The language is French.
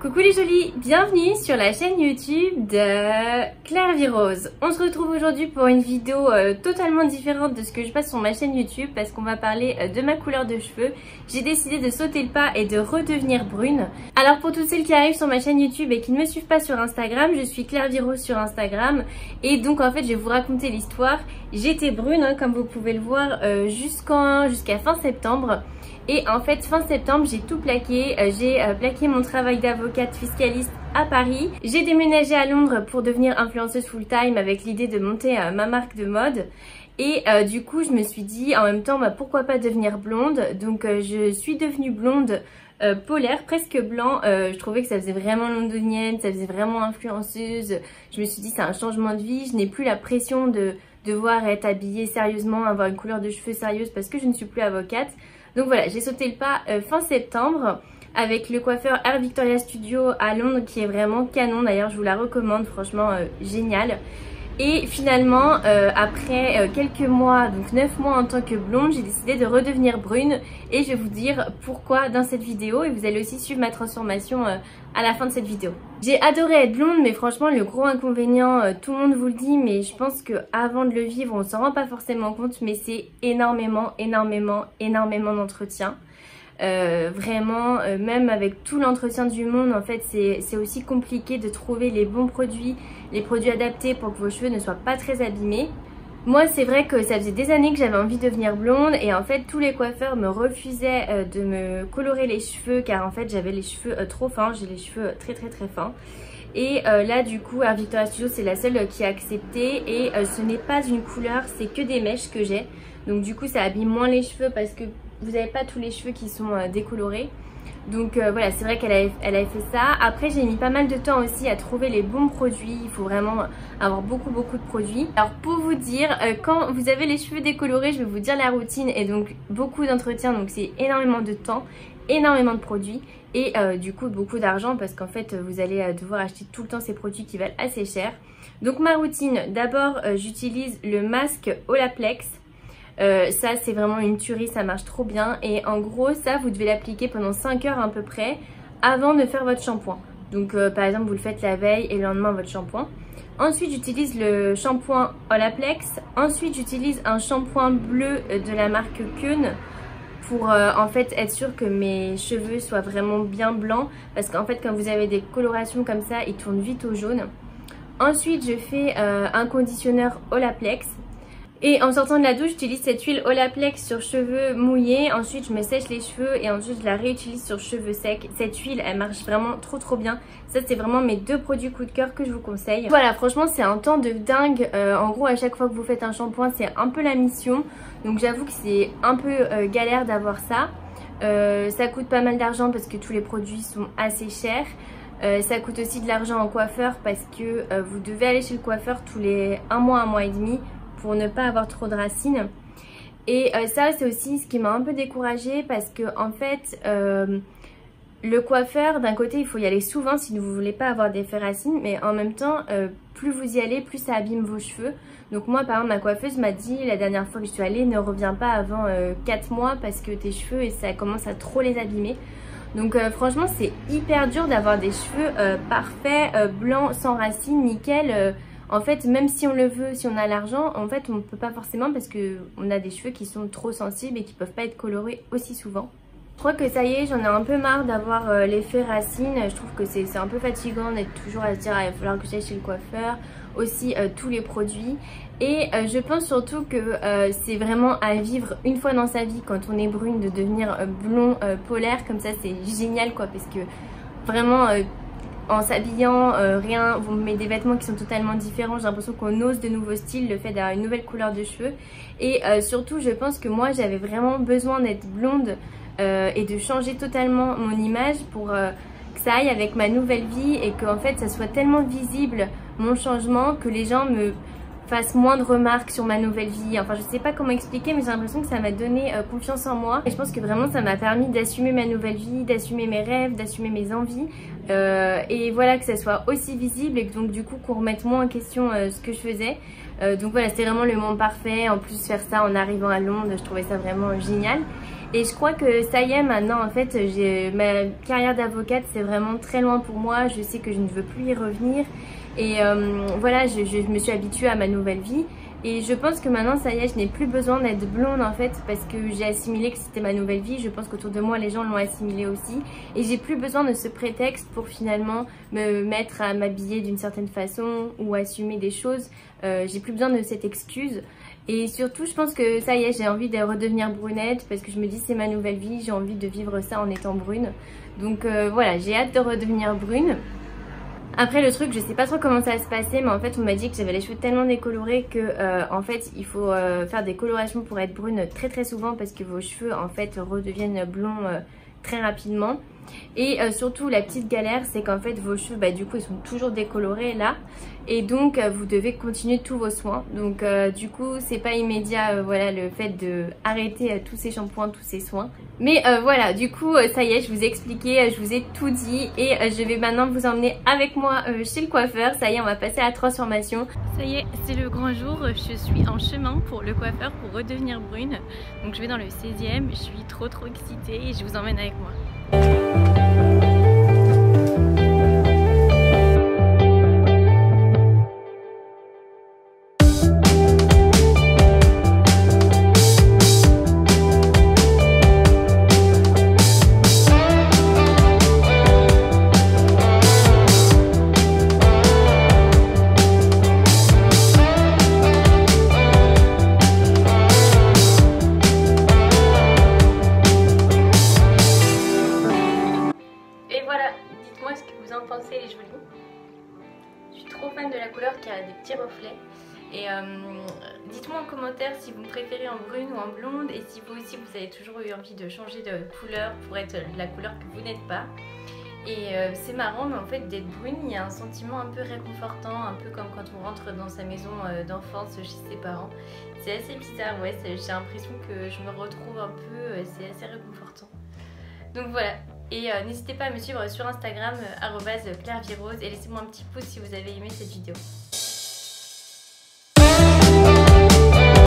Coucou les jolies, bienvenue sur la chaîne YouTube de Claire Vie Rose. On se retrouve aujourd'hui pour une vidéo totalement différente de ce que je passe sur ma chaîne YouTube parce qu'on va parler de ma couleur de cheveux. J'ai décidé de sauter le pas et de redevenir brune. Alors pour toutes celles qui arrivent sur ma chaîne YouTube et qui ne me suivent pas sur Instagram, je suis Claire Vie Rose sur Instagram et donc en fait je vais vous raconter l'histoire. J'étais brune comme vous pouvez le voir jusqu'à fin septembre. Et en fait fin septembre j'ai tout plaqué, j'ai plaqué mon travail d'avocate fiscaliste à Paris. J'ai déménagé à Londres pour devenir influenceuse full time avec l'idée de monter ma marque de mode. Et du coup je me suis dit en même temps pourquoi pas devenir blonde. Donc je suis devenue blonde polaire, presque blanc. Je trouvais que ça faisait vraiment londonienne, ça faisait vraiment influenceuse. Je me suis dit c'est un changement de vie, je n'ai plus la pression de devoir être habillée sérieusement, avoir une couleur de cheveux sérieuse parce que je ne suis plus avocate. Donc voilà, j'ai sauté le pas fin septembre avec le coiffeur Hair Victoria Studio à Londres qui est vraiment canon. D'ailleurs je vous la recommande, franchement génial. Et finalement après quelques mois, donc 9 mois en tant que blonde, j'ai décidé de redevenir brune. Et je vais vous dire pourquoi dans cette vidéo et vous allez aussi suivre ma transformation à la fin de cette vidéo. J'ai adoré être blonde mais franchement le gros inconvénient, tout le monde vous le dit mais je pense qu'avant de le vivre on s'en rend pas forcément compte, mais c'est énormément d'entretien. Vraiment même avec tout l'entretien du monde en fait c'est aussi compliqué de trouver les bons produits, les produits adaptés pour que vos cheveux ne soient pas très abîmés. Moi c'est vrai que ça faisait des années que j'avais envie de devenir blonde et en fait tous les coiffeurs me refusaient de me colorer les cheveux car en fait j'avais les cheveux trop fins, j'ai les cheveux très fins. Et là du coup Hair Victoria Studio c'est la seule qui a accepté et ce n'est pas une couleur, c'est que des mèches que j'ai. Donc du coup ça abîme moins les cheveux parce que vous n'avez pas tous les cheveux qui sont décolorés. Donc voilà, c'est vrai qu'elle avait fait ça. Après j'ai mis pas mal de temps aussi à trouver les bons produits. Il faut vraiment avoir beaucoup de produits. Alors pour vous dire, quand vous avez les cheveux décolorés, je vais vous dire la routine et donc beaucoup d'entretien. Donc c'est énormément de temps, énormément de produits et du coup beaucoup d'argent parce qu'en fait vous allez devoir acheter tout le temps ces produits qui valent assez cher. Donc ma routine, d'abord j'utilise le masque Olaplex. Ça c'est vraiment une tuerie, ça marche trop bien et en gros ça vous devez l'appliquer pendant 5 heures à peu près avant de faire votre shampoing. Donc par exemple vous le faites la veille et le lendemain votre shampoing. Ensuite j'utilise le shampoing Olaplex. Ensuite j'utilise un shampoing bleu de la marque Keune pour en fait être sûr que mes cheveux soient vraiment bien blancs parce qu'en fait quand vous avez des colorations comme ça ils tournent vite au jaune. Ensuite je fais un conditionneur Olaplex. Et en sortant de la douche, j'utilise cette huile Olaplex sur cheveux mouillés. Ensuite, je me sèche les cheveux et ensuite je la réutilise sur cheveux secs. Cette huile, elle marche vraiment trop bien. Ça, c'est vraiment mes deux produits coup de cœur que je vous conseille. Voilà, franchement, c'est un temps de dingue. En gros, à chaque fois que vous faites un shampoing, c'est un peu la mission. Donc j'avoue que c'est un peu galère d'avoir ça. Ça coûte pas mal d'argent parce que tous les produits sont assez chers. Ça coûte aussi de l'argent en coiffeur parce que vous devez aller chez le coiffeur tous les un mois et demi pour ne pas avoir trop de racines. Et ça c'est aussi ce qui m'a un peu découragée parce que en fait le coiffeur d'un côté il faut y aller souvent si vous voulez pas avoir d'effet racines, mais en même temps plus vous y allez plus ça abîme vos cheveux. Donc moi par exemple ma coiffeuse m'a dit la dernière fois que je suis allée, ne reviens pas avant 4 mois parce que tes cheveux et ça commence à trop les abîmer. Donc franchement c'est hyper dur d'avoir des cheveux parfaits, blancs, sans racines, nickel. En fait, même si on le veut, si on a l'argent, en fait, on ne peut pas forcément parce qu'on a des cheveux qui sont trop sensibles et qui ne peuvent pas être colorés aussi souvent. Je crois que ça y est, j'en ai un peu marre d'avoir l'effet racine. Je trouve que c'est un peu fatigant d'être toujours à se dire il va falloir que j'aille chez le coiffeur. Aussi tous les produits. Et je pense surtout que c'est vraiment à vivre une fois dans sa vie quand on est brune de devenir blond polaire. Comme ça, c'est génial quoi parce que vraiment... en s'habillant, vous me mettez des vêtements qui sont totalement différents. J'ai l'impression qu'on ose de nouveaux styles, le fait d'avoir une nouvelle couleur de cheveux. Et surtout, je pense que moi, j'avais vraiment besoin d'être blonde et de changer totalement mon image pour que ça aille avec ma nouvelle vie et que en fait, ça soit tellement visible mon changement que les gens me fasse moins de remarques sur ma nouvelle vie. Enfin je sais pas comment expliquer, mais j'ai l'impression que ça m'a donné confiance en moi et je pense que vraiment ça m'a permis d'assumer ma nouvelle vie, d'assumer mes rêves, d'assumer mes envies et voilà, que ça soit aussi visible et que donc du coup qu'on remette moins en question ce que je faisais. Donc voilà, c'était vraiment le moment parfait. En plus faire ça en arrivant à Londres, je trouvais ça vraiment génial. Et je crois que ça y est maintenant, en fait, ma carrière d'avocate c'est vraiment très loin pour moi. Je sais que je ne veux plus y revenir. Et voilà, je me suis habituée à ma nouvelle vie. Et je pense que maintenant, ça y est, je n'ai plus besoin d'être blonde en fait, parce que j'ai assimilé que c'était ma nouvelle vie. Je pense qu'autour de moi, les gens l'ont assimilé aussi. Et j'ai plus besoin de ce prétexte pour finalement me mettre à m'habiller d'une certaine façon ou assumer des choses. J'ai plus besoin de cette excuse. Et surtout, je pense que ça y est, j'ai envie de redevenir brunette parce que je me dis c'est ma nouvelle vie, j'ai envie de vivre ça en étant brune. Donc voilà, j'ai hâte de redevenir brune. Après le truc, je sais pas trop comment ça va se passer, mais en fait on m'a dit que j'avais les cheveux tellement décolorés que en fait il faut faire des colorations pour être brune très souvent parce que vos cheveux en fait redeviennent blonds très rapidement. Et surtout la petite galère c'est qu'en fait vos cheveux du coup ils sont toujours décolorés là et donc vous devez continuer tous vos soins. Donc du coup c'est pas immédiat voilà le fait de arrêter tous ces shampoings, tous ces soins. Mais voilà du coup ça y est, je vous ai expliqué, je vous ai tout dit et je vais maintenant vous emmener avec moi chez le coiffeur. Ça y est, on va passer à la transformation. Ça y est, c'est le grand jour, je suis en chemin pour le coiffeur pour redevenir brune. Donc je vais dans le 16e, je suis trop excitée et je vous emmène avec moi. Dites-moi ce que vous en pensez, elle est jolie. Je suis trop fan de la couleur qui a des petits reflets. Et dites-moi en commentaire si vous me préférez en brune ou en blonde et si vous aussi vous avez toujours eu envie de changer de couleur pour être la couleur que vous n'êtes pas. Et c'est marrant, mais en fait d'être brune, il y a un sentiment un peu réconfortant, un peu comme quand on rentre dans sa maison d'enfance chez ses parents. C'est assez bizarre, ouais, j'ai l'impression que je me retrouve un peu, c'est assez réconfortant. Donc voilà. Et n'hésitez pas à me suivre sur Instagram @clairvirose et laissez-moi un petit pouce si vous avez aimé cette vidéo.